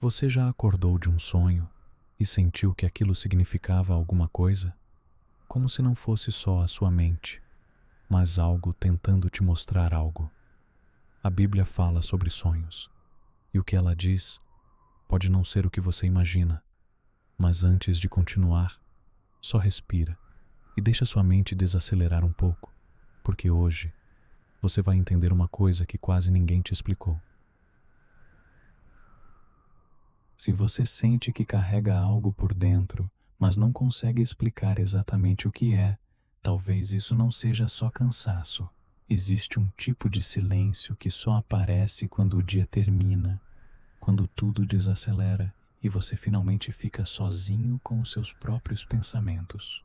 Você já acordou de um sonho e sentiu que aquilo significava alguma coisa? Como se não fosse só a sua mente, mas algo tentando te mostrar algo. A Bíblia fala sobre sonhos, e o que ela diz pode não ser o que você imagina, mas antes de continuar, só respira e deixa sua mente desacelerar um pouco, porque hoje você vai entender uma coisa que quase ninguém te explicou. Se você sente que carrega algo por dentro, mas não consegue explicar exatamente o que é, talvez isso não seja só cansaço. Existe um tipo de silêncio que só aparece quando o dia termina, quando tudo desacelera e você finalmente fica sozinho com os seus próprios pensamentos.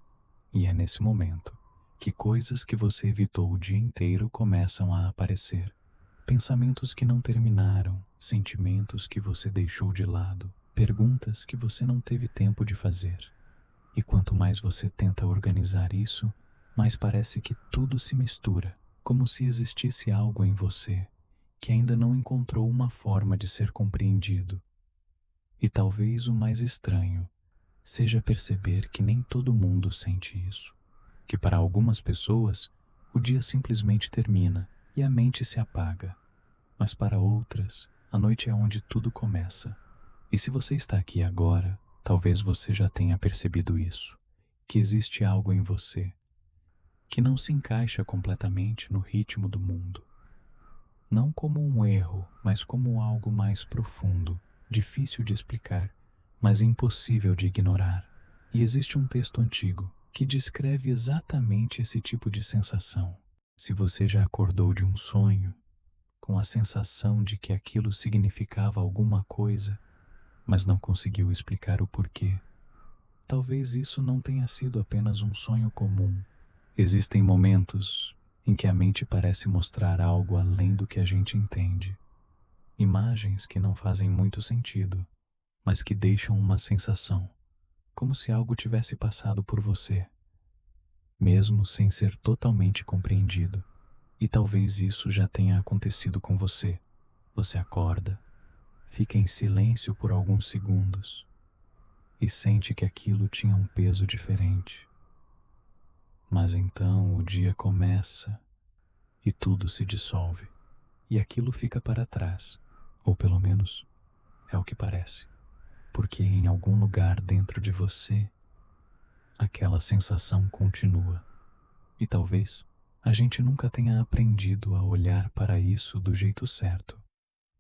E é nesse momento que coisas que você evitou o dia inteiro começam a aparecer. Pensamentos que não terminaram, sentimentos que você deixou de lado, perguntas que você não teve tempo de fazer. E quanto mais você tenta organizar isso, mais parece que tudo se mistura, como se existisse algo em você que ainda não encontrou uma forma de ser compreendido. E talvez o mais estranho seja perceber que nem todo mundo sente isso, que para algumas pessoas o dia simplesmente termina e a mente se apaga, mas para outras a noite é onde tudo começa. E se você está aqui agora, talvez você já tenha percebido isso, que existe algo em você que não se encaixa completamente no ritmo do mundo. Não como um erro, mas como algo mais profundo, difícil de explicar, mas impossível de ignorar. E existe um texto antigo que descreve exatamente esse tipo de sensação. Se você já acordou de um sonho, com a sensação de que aquilo significava alguma coisa, mas não conseguiu explicar o porquê, talvez isso não tenha sido apenas um sonho comum. Existem momentos em que a mente parece mostrar algo além do que a gente entende. Imagens que não fazem muito sentido, mas que deixam uma sensação, como se algo tivesse passado por você, mesmo sem ser totalmente compreendido. E talvez isso já tenha acontecido com você. Você acorda, fica em silêncio por alguns segundos e sente que aquilo tinha um peso diferente. Mas então o dia começa e tudo se dissolve, e aquilo fica para trás, ou pelo menos é o que parece, porque em algum lugar dentro de você aquela sensação continua. E talvez a gente nunca tenha aprendido a olhar para isso do jeito certo,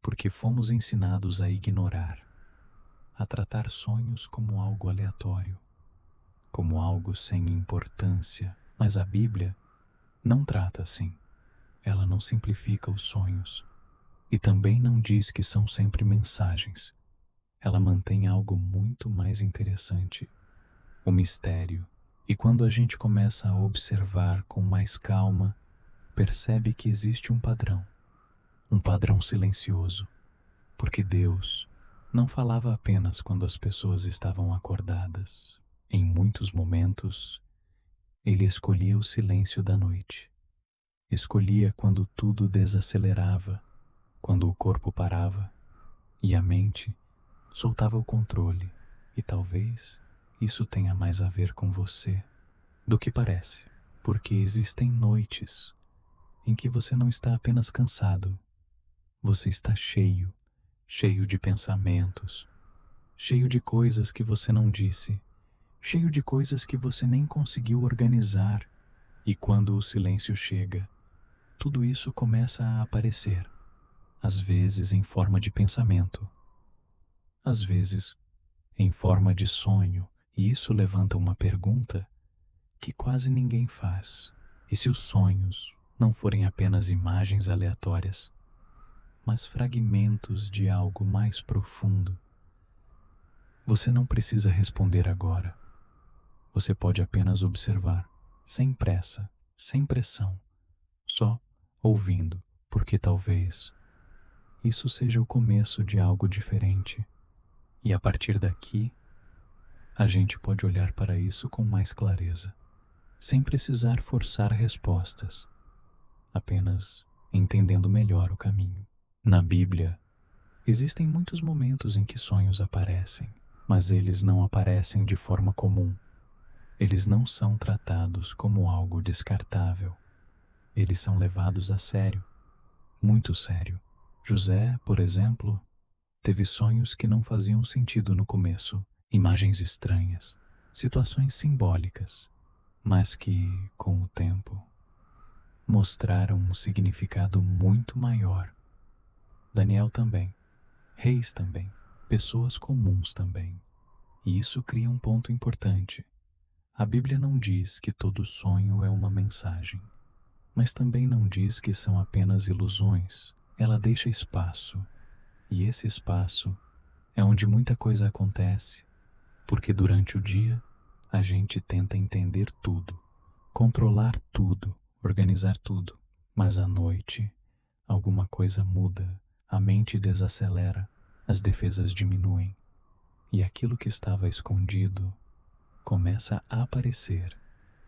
porque fomos ensinados a ignorar, a tratar sonhos como algo aleatório, como algo sem importância. Mas a Bíblia não trata assim. Ela não simplifica os sonhos e também não diz que são sempre mensagens. Ela mantém algo muito mais interessante, o mistério. E quando a gente começa a observar com mais calma, percebe que existe um padrão silencioso, porque Deus não falava apenas quando as pessoas estavam acordadas. Em muitos momentos, Ele escolhia o silêncio da noite. Escolhia quando tudo desacelerava, quando o corpo parava e a mente soltava o controle. E talvez isso tenha mais a ver com você do que parece, porque existem noites em que você não está apenas cansado, você está cheio, cheio de pensamentos, cheio de coisas que você não disse, cheio de coisas que você nem conseguiu organizar. E quando o silêncio chega, tudo isso começa a aparecer, às vezes em forma de pensamento, às vezes em forma de sonho, e isso levanta uma pergunta que quase ninguém faz. E se os sonhos não forem apenas imagens aleatórias, mas fragmentos de algo mais profundo? Você não precisa responder agora. Você pode apenas observar, sem pressa, sem pressão, só ouvindo, porque talvez isso seja o começo de algo diferente. E a partir daqui, a gente pode olhar para isso com mais clareza, sem precisar forçar respostas, apenas entendendo melhor o caminho. Na Bíblia, Existem muitos momentos em que sonhos aparecem, mas eles não aparecem de forma comum. Eles não são tratados como algo descartável. Eles são levados a sério, muito sério. José, por exemplo, teve sonhos que não faziam sentido no começo, imagens estranhas, situações simbólicas, mas que, com o tempo, mostraram um significado muito maior. Daniel também, reis também, pessoas comuns também. E isso cria um ponto importante. A Bíblia não diz que todo sonho é uma mensagem, mas também não diz que são apenas ilusões. Ela deixa espaço, e esse espaço é onde muita coisa acontece, porque durante o dia a gente tenta entender tudo, controlar tudo, organizar tudo, mas à noite alguma coisa muda, a mente desacelera, as defesas diminuem, e aquilo que estava escondido começa a aparecer.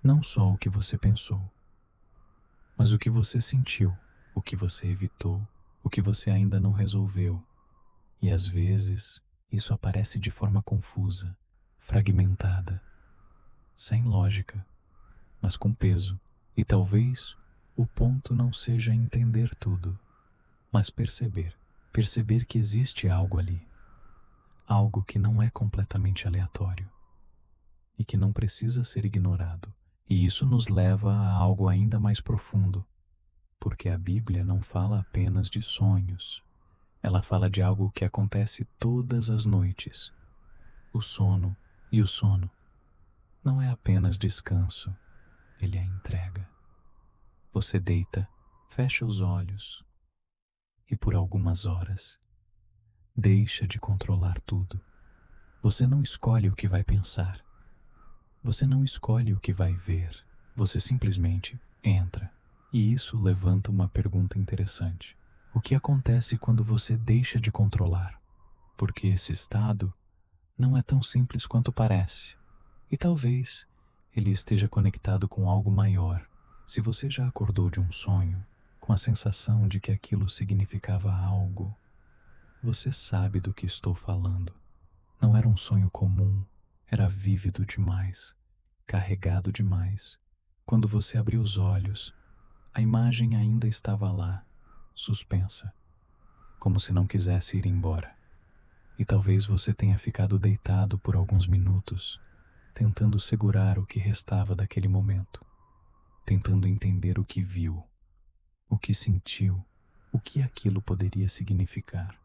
Não só o que você pensou, mas o que você sentiu, o que você evitou, o que você ainda não resolveu. E às vezes isso aparece de forma confusa, fragmentada, sem lógica, mas com peso. E talvez o ponto não seja entender tudo, mas perceber. Perceber que existe algo ali, algo que não é completamente aleatório e que não precisa ser ignorado. E isso nos leva a algo ainda mais profundo, porque a Bíblia não fala apenas de sonhos. Ela fala de algo que acontece todas as noites. O sono, e o sono não é apenas descanso, ele é entrega. Você deita, fecha os olhos e por algumas horas deixa de controlar tudo. Você não escolhe o que vai pensar. Você não escolhe o que vai ver. Você simplesmente entra. E isso levanta uma pergunta interessante. O que acontece quando você deixa de controlar? Porque esse estado não é tão simples quanto parece. E talvez ele esteja conectado com algo maior. Se você já acordou de um sonho, com a sensação de que aquilo significava algo, você sabe do que estou falando. Não era um sonho comum, era vívido demais, carregado demais. Quando você abriu os olhos, a imagem ainda estava lá, suspensa, como se não quisesse ir embora. E talvez você tenha ficado deitado por alguns minutos, tentando segurar o que restava daquele momento, tentando entender o que viu, o que sentiu, o que aquilo poderia significar.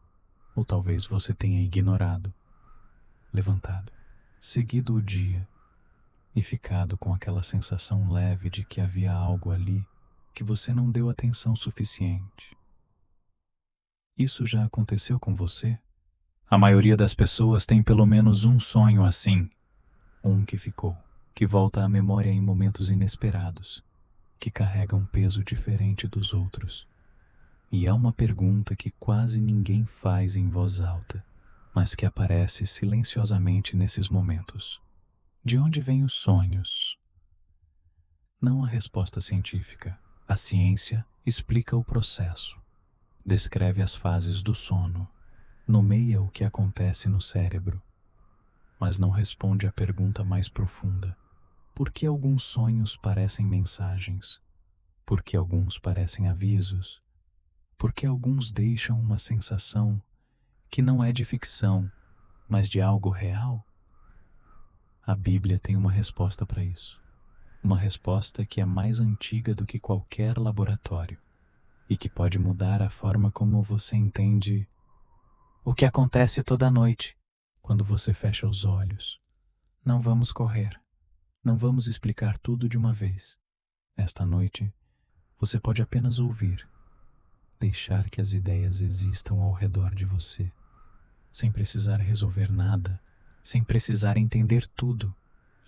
Ou talvez você tenha ignorado, levantado, seguido o dia e ficado com aquela sensação leve de que havia algo ali que você não deu atenção suficiente. Isso já aconteceu com você? A maioria das pessoas tem pelo menos um sonho assim, um que ficou, que volta à memória em momentos inesperados, que carrega um peso diferente dos outros. E é uma pergunta que quase ninguém faz em voz alta, mas que aparece silenciosamente nesses momentos. De onde vêm os sonhos? Não a resposta científica. A ciência explica o processo, descreve as fases do sono, nomeia o que acontece no cérebro, mas não responde à pergunta mais profunda. Por que alguns sonhos parecem mensagens? Por que alguns parecem avisos? Por que alguns deixam uma sensação que não é de ficção, mas de algo real? A Bíblia tem uma resposta para isso. Uma resposta que é mais antiga do que qualquer laboratório e que pode mudar a forma como você entende o que acontece toda noite quando você fecha os olhos. Não vamos correr. Não vamos explicar tudo de uma vez. Esta noite, você pode apenas ouvir, deixar que as ideias existam ao redor de você, sem precisar resolver nada, sem precisar entender tudo,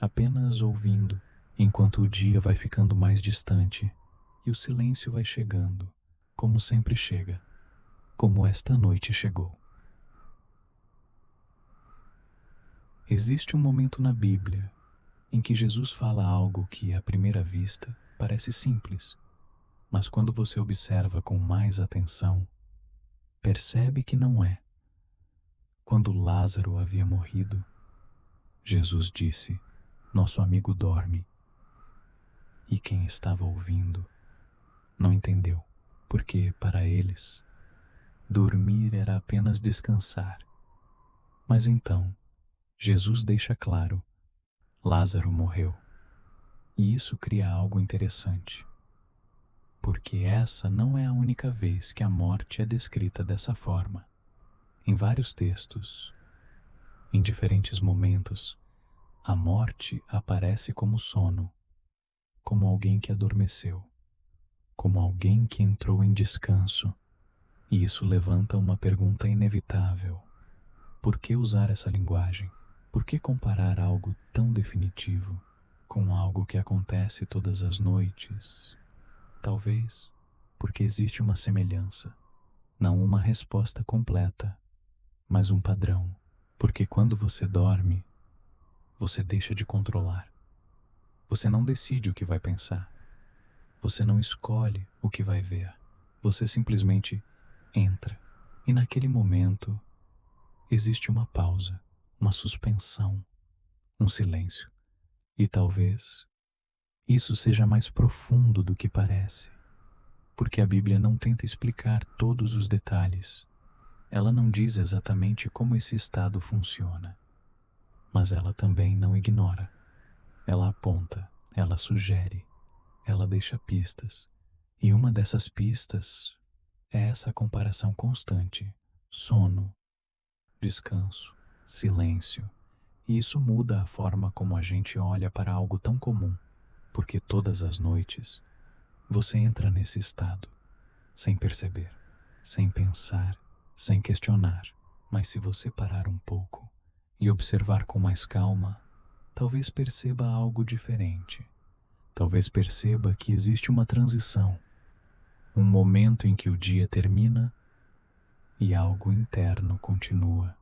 apenas ouvindo, enquanto o dia vai ficando mais distante e o silêncio vai chegando, como sempre chega, como esta noite chegou. Existe um momento na Bíblia em que Jesus fala algo que, à primeira vista, parece simples, mas quando você observa com mais atenção, percebe que não é. Quando Lázaro havia morrido, Jesus disse: Nosso amigo dorme. E quem estava ouvindo não entendeu, porque para eles dormir era apenas descansar. Mas então Jesus deixa claro: Lázaro morreu. E isso cria algo interessante, porque essa não é a única vez que a morte é descrita dessa forma. Em vários textos, em diferentes momentos, a morte aparece como sono, como alguém que adormeceu, como alguém que entrou em descanso. E isso levanta uma pergunta inevitável: por que usar essa linguagem? Por que comparar algo tão definitivo com algo que acontece todas as noites? Talvez porque existe uma semelhança, não uma resposta completa, mas um padrão. Porque quando você dorme, você deixa de controlar. Você não decide o que vai pensar. Você não escolhe o que vai ver. Você simplesmente entra. E naquele momento existe uma pausa, uma suspensão, um silêncio. E talvez isso seja mais profundo do que parece, porque a Bíblia não tenta explicar todos os detalhes. Ela não diz exatamente como esse estado funciona, mas ela também não ignora. Ela aponta, ela sugere, ela deixa pistas. E uma dessas pistas é essa comparação constante: sono, descanso, silêncio. E isso muda a forma como a gente olha para algo tão comum, porque todas as noites você entra nesse estado, sem perceber, sem pensar, sem questionar. Mas se você parar um pouco e observar com mais calma, talvez perceba algo diferente. Talvez perceba que existe uma transição, um momento em que o dia termina e algo interno continua.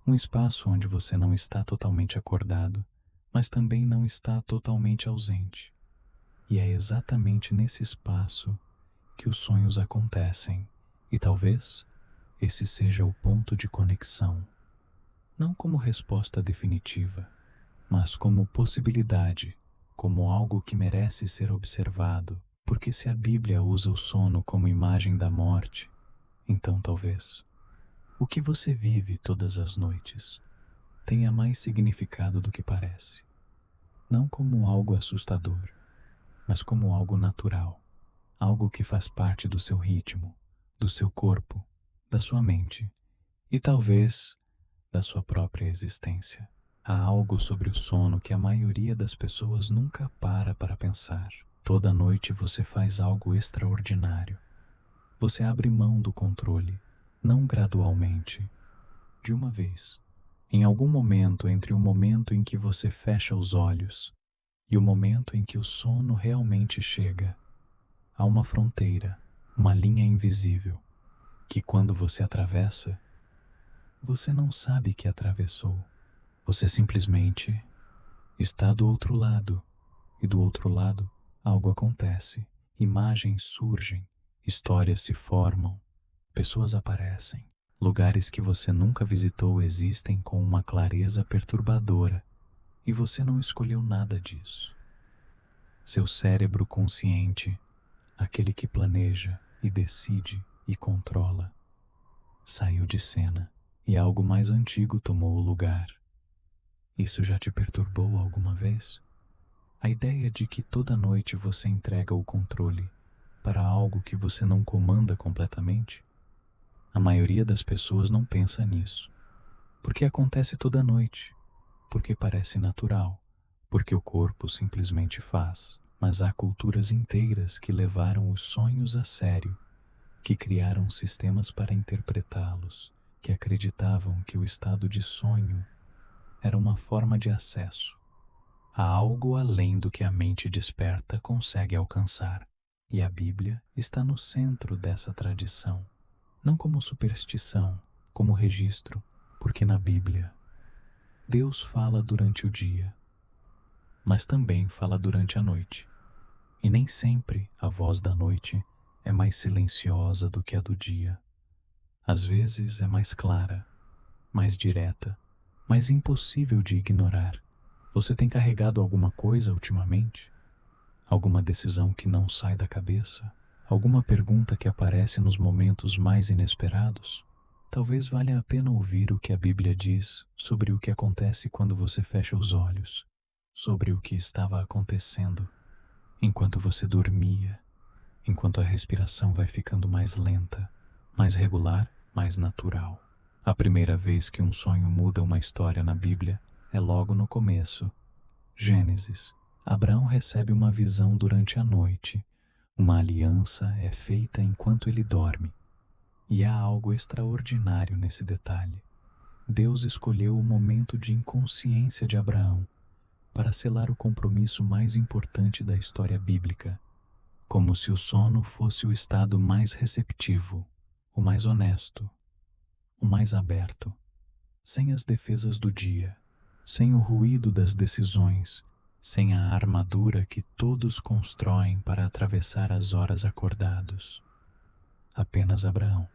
Um espaço onde você não está totalmente acordado, mas também não está totalmente ausente. E é exatamente nesse espaço que os sonhos acontecem. E talvez esse seja o ponto de conexão, não como resposta definitiva, mas como possibilidade, como algo que merece ser observado. Porque se a Bíblia usa o sono como imagem da morte, então talvez o que você vive todas as noites tenha mais significado do que parece. Não como algo assustador, mas como algo natural, algo que faz parte do seu ritmo, do seu corpo, da sua mente e talvez da sua própria existência. Há algo sobre o sono que a maioria das pessoas nunca para pensar. Toda noite você faz algo extraordinário. Você abre mão do controle, não gradualmente, de uma vez. Em algum momento entre o momento em que você fecha os olhos e o momento em que o sono realmente chega, há uma fronteira, uma linha invisível, que quando você atravessa, você não sabe que atravessou. Você simplesmente está do outro lado, e do outro lado algo acontece. Imagens surgem, histórias se formam, pessoas aparecem. Lugares que você nunca visitou existem com uma clareza perturbadora, e você não escolheu nada disso. Seu cérebro consciente, aquele que planeja e decide e controla, saiu de cena e algo mais antigo tomou o lugar. Isso já te perturbou alguma vez? A ideia de que toda noite você entrega o controle para algo que você não comanda completamente? A maioria das pessoas não pensa nisso, porque acontece toda noite, porque parece natural, porque o corpo simplesmente faz. Mas há culturas inteiras que levaram os sonhos a sério, que criaram sistemas para interpretá-los, que acreditavam que o estado de sonho era uma forma de acesso a algo além do que a mente desperta consegue alcançar. E a Bíblia está no centro dessa tradição, não como superstição, como registro, porque na Bíblia Deus fala durante o dia, mas também fala durante a noite. E nem sempre a voz da noite é mais silenciosa do que a do dia. Às vezes é mais clara, mais direta, mais impossível de ignorar. Você tem carregado alguma coisa ultimamente? Alguma decisão que não sai da cabeça? Alguma pergunta que aparece nos momentos mais inesperados? Talvez valha a pena ouvir o que a Bíblia diz sobre o que acontece quando você fecha os olhos, sobre o que estava acontecendo enquanto você dormia, enquanto a respiração vai ficando mais lenta, mais regular, mais natural. A primeira vez que um sonho muda uma história na Bíblia é logo no começo. Gênesis. Abraão recebe uma visão durante a noite. Uma aliança é feita enquanto ele dorme. E há algo extraordinário nesse detalhe. Deus escolheu o momento de inconsciência de Abraão para selar o compromisso mais importante da história bíblica, como se o sono fosse o estado mais receptivo, o mais honesto, o mais aberto, sem as defesas do dia, sem o ruído das decisões, sem a armadura que todos constroem para atravessar as horas acordados. Apenas Abraão,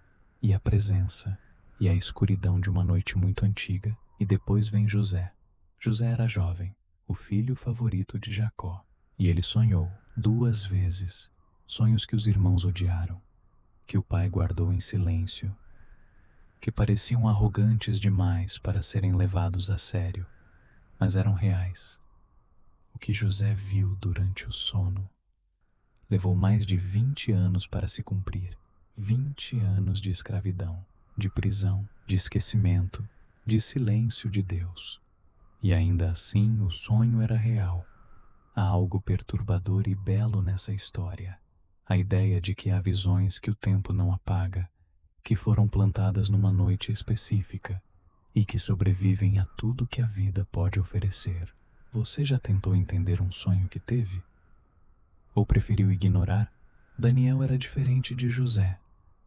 e a presença, e a escuridão de uma noite muito antiga, e depois vem José. José era jovem, o filho favorito de Jacó, e ele sonhou 2 vezes, sonhos que os irmãos odiaram, que o pai guardou em silêncio, que pareciam arrogantes demais para serem levados a sério, mas eram reais. O que José viu durante o sono levou mais de 20 anos para se cumprir. 20 anos de escravidão, de prisão, de esquecimento, de silêncio de Deus. E ainda assim o sonho era real. Há algo perturbador e belo nessa história. A ideia de que há visões que o tempo não apaga, que foram plantadas numa noite específica e que sobrevivem a tudo que a vida pode oferecer. Você já tentou entender um sonho que teve? Ou preferiu ignorar? Daniel era diferente de José.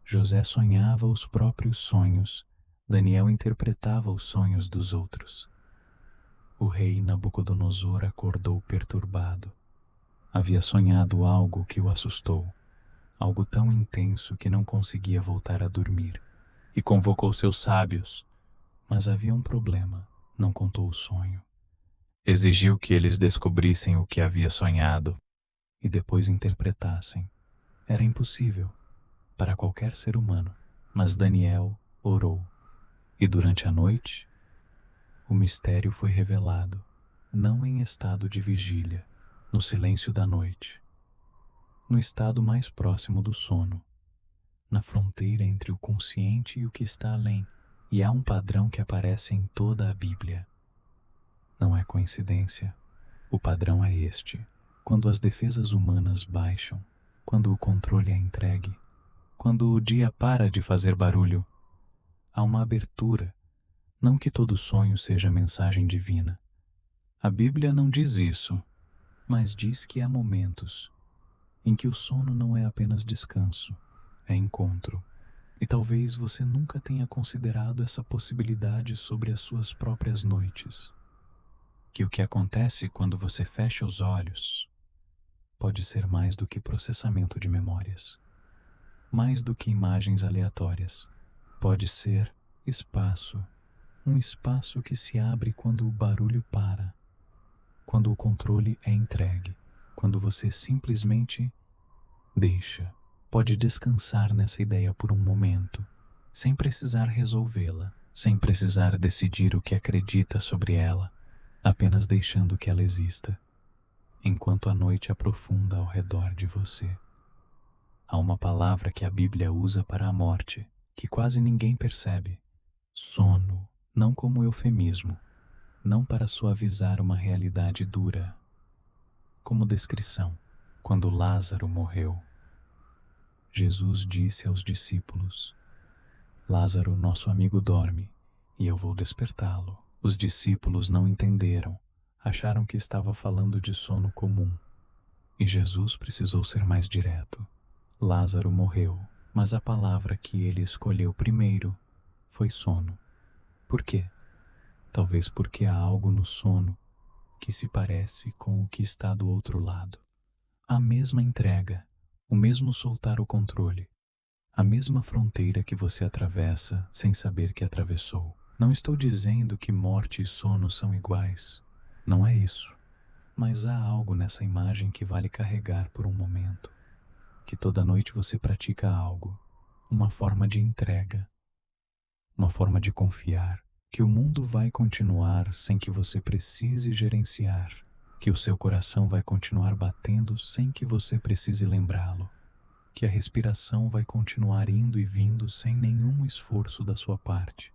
José sonhava os próprios sonhos. Daniel interpretava os sonhos dos outros. O rei Nabucodonosor acordou perturbado. Havia sonhado algo que o assustou, algo tão intenso que não conseguia voltar a dormir. E convocou seus sábios, mas havia um problema, não contou o sonho. Exigiu que eles descobrissem o que havia sonhado e depois interpretassem. Era impossível para qualquer ser humano, mas Daniel orou. E durante a noite, o mistério foi revelado, não em estado de vigília, no silêncio da noite, no estado mais próximo do sono, na fronteira entre o consciente e o que está além. E há um padrão que aparece em toda a Bíblia. Não é coincidência. O padrão é este. Quando as defesas humanas baixam, quando o controle é entregue, quando o dia para de fazer barulho, há uma abertura. Não que todo sonho seja mensagem divina. A Bíblia não diz isso, mas diz que há momentos em que o sono não é apenas descanso, é encontro. E talvez você nunca tenha considerado essa possibilidade sobre as suas próprias noites. Que o que acontece quando você fecha os olhos pode ser mais do que processamento de memórias, mais do que imagens aleatórias. Pode ser espaço, um espaço que se abre quando o barulho para, quando o controle é entregue, quando você simplesmente deixa. Pode descansar nessa ideia por um momento, sem precisar resolvê-la, sem precisar decidir o que acredita sobre ela, apenas deixando que ela exista, enquanto a noite aprofunda ao redor de você. Há uma palavra que a Bíblia usa para a morte, que quase ninguém percebe: sono, não como eufemismo, não para suavizar uma realidade dura, como descrição. Quando Lázaro morreu, Jesus disse aos discípulos: Lázaro, nosso amigo, dorme, e eu vou despertá-lo. Os discípulos não entenderam, acharam que estava falando de sono comum. E Jesus precisou ser mais direto. Lázaro morreu, mas a palavra que ele escolheu primeiro foi sono. Por quê? Talvez porque há algo no sono que se parece com o que está do outro lado. A mesma entrega, o mesmo soltar o controle, a mesma fronteira que você atravessa sem saber que atravessou. Não estou dizendo que morte e sono são iguais. Não é isso. Mas há algo nessa imagem que vale carregar por um momento. Que toda noite você pratica algo, uma forma de entrega, uma forma de confiar, que o mundo vai continuar sem que você precise gerenciar, que o seu coração vai continuar batendo sem que você precise lembrá-lo, que a respiração vai continuar indo e vindo sem nenhum esforço da sua parte.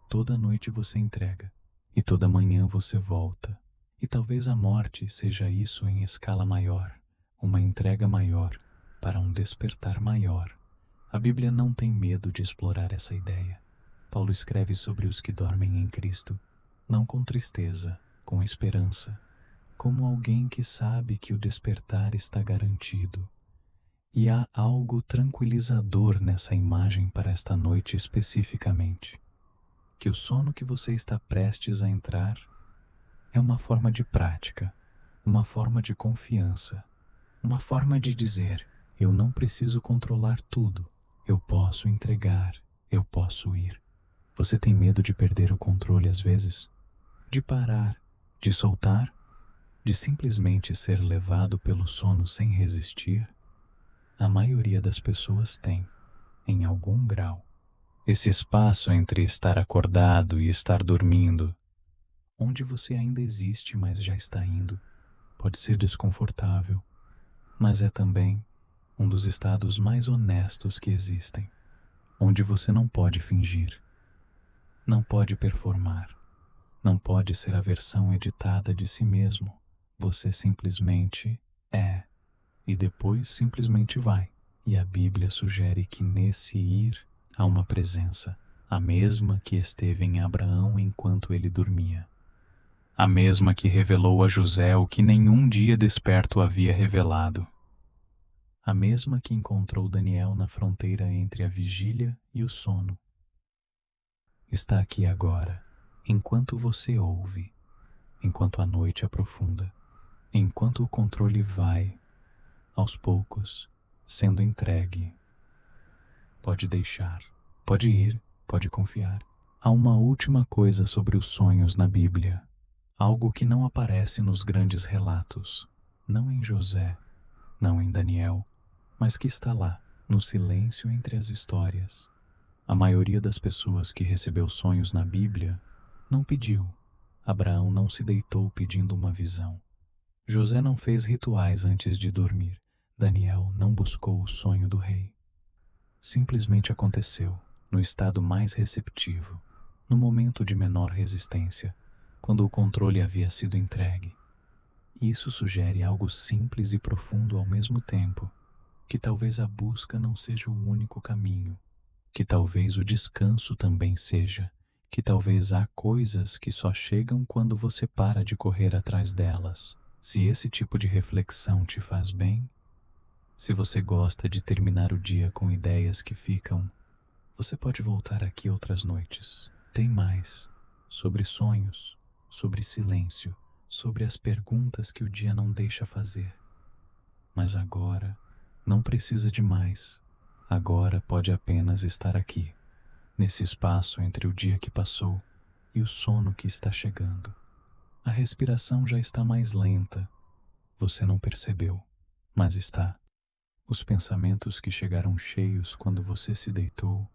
Toda noite você entrega, e toda manhã você volta. E talvez a morte seja isso em escala maior, uma entrega maior, para um despertar maior. A Bíblia não tem medo de explorar essa ideia. Paulo escreve sobre os que dormem em Cristo, não com tristeza, com esperança, como alguém que sabe que o despertar está garantido. E há algo tranquilizador nessa imagem para esta noite especificamente. Que o sono que você está prestes a entrar é uma forma de prática, uma forma de confiança, uma forma de dizer: eu não preciso controlar tudo, eu posso entregar, eu posso ir. Você tem medo de perder o controle às vezes? De parar, de soltar, de simplesmente ser levado pelo sono sem resistir? A maioria das pessoas tem, em algum grau. Esse espaço entre estar acordado e estar dormindo, onde você ainda existe, mas já está indo, pode ser desconfortável, mas é também um dos estados mais honestos que existem, onde você não pode fingir, não pode performar, não pode ser a versão editada de si mesmo. Você simplesmente é, e depois simplesmente vai. E a Bíblia sugere que nesse ir há uma presença, a mesma que esteve em Abraão enquanto ele dormia. A mesma que revelou a José o que nenhum dia desperto havia revelado. A mesma que encontrou Daniel na fronteira entre a vigília e o sono. Está aqui agora, enquanto você ouve, enquanto a noite aprofunda, enquanto o controle vai, aos poucos, sendo entregue. Pode deixar, pode ir, pode confiar. Há uma última coisa sobre os sonhos na Bíblia, algo que não aparece nos grandes relatos, não em José, não em Daniel, mas que está lá, no silêncio entre as histórias. A maioria das pessoas que recebeu sonhos na Bíblia não pediu. Abraão não se deitou pedindo uma visão. José não fez rituais antes de dormir. Daniel não buscou o sonho do rei. Simplesmente aconteceu, no estado mais receptivo, no momento de menor resistência, quando o controle havia sido entregue. Isso sugere algo simples e profundo ao mesmo tempo, que talvez a busca não seja o único caminho, que talvez o descanso também seja, que talvez há coisas que só chegam quando você para de correr atrás delas. Se esse tipo de reflexão te faz bem, se você gosta de terminar o dia com ideias que ficam, você pode voltar aqui outras noites. Tem mais, sobre sonhos, sobre silêncio, sobre as perguntas que o dia não deixa fazer. Mas agora, não precisa de mais. Agora pode apenas estar aqui, nesse espaço entre o dia que passou e o sono que está chegando. A respiração já está mais lenta. Você não percebeu, mas está. Os pensamentos que chegaram cheios quando você se deitou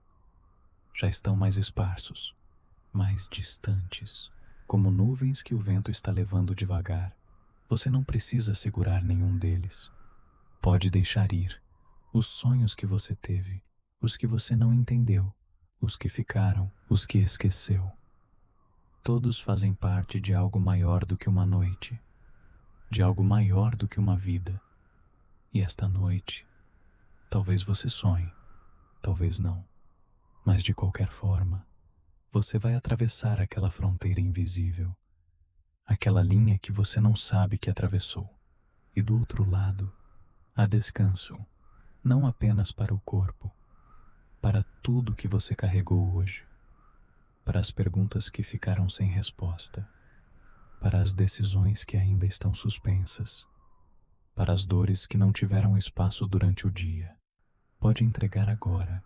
já estão mais esparsos, mais distantes, como nuvens que o vento está levando devagar. Você não precisa segurar nenhum deles. Pode deixar ir. Os sonhos que você teve, os que você não entendeu, os que ficaram, os que esqueceu. Todos fazem parte de algo maior do que uma noite, de algo maior do que uma vida. E esta noite, talvez você sonhe, talvez não, mas de qualquer forma, você vai atravessar aquela fronteira invisível, aquela linha que você não sabe que atravessou. E do outro lado, há descanso, não apenas para o corpo, para tudo que você carregou hoje, para as perguntas que ficaram sem resposta, para as decisões que ainda estão suspensas, para as dores que não tiveram espaço durante o dia. Pode entregar agora,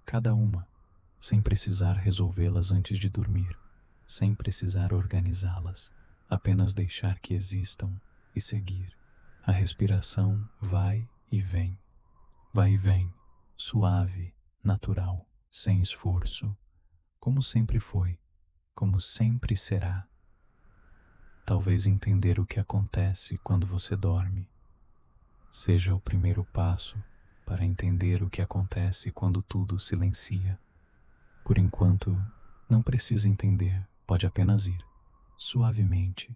cada uma, sem precisar resolvê-las antes de dormir, sem precisar organizá-las, apenas deixar que existam e seguir. A respiração vai e vem, suave, natural, sem esforço, como sempre foi, como sempre será. Talvez entender o que acontece quando você dorme seja o primeiro passo para entender o que acontece quando tudo silencia. Por enquanto, não precisa entender, pode apenas ir, suavemente,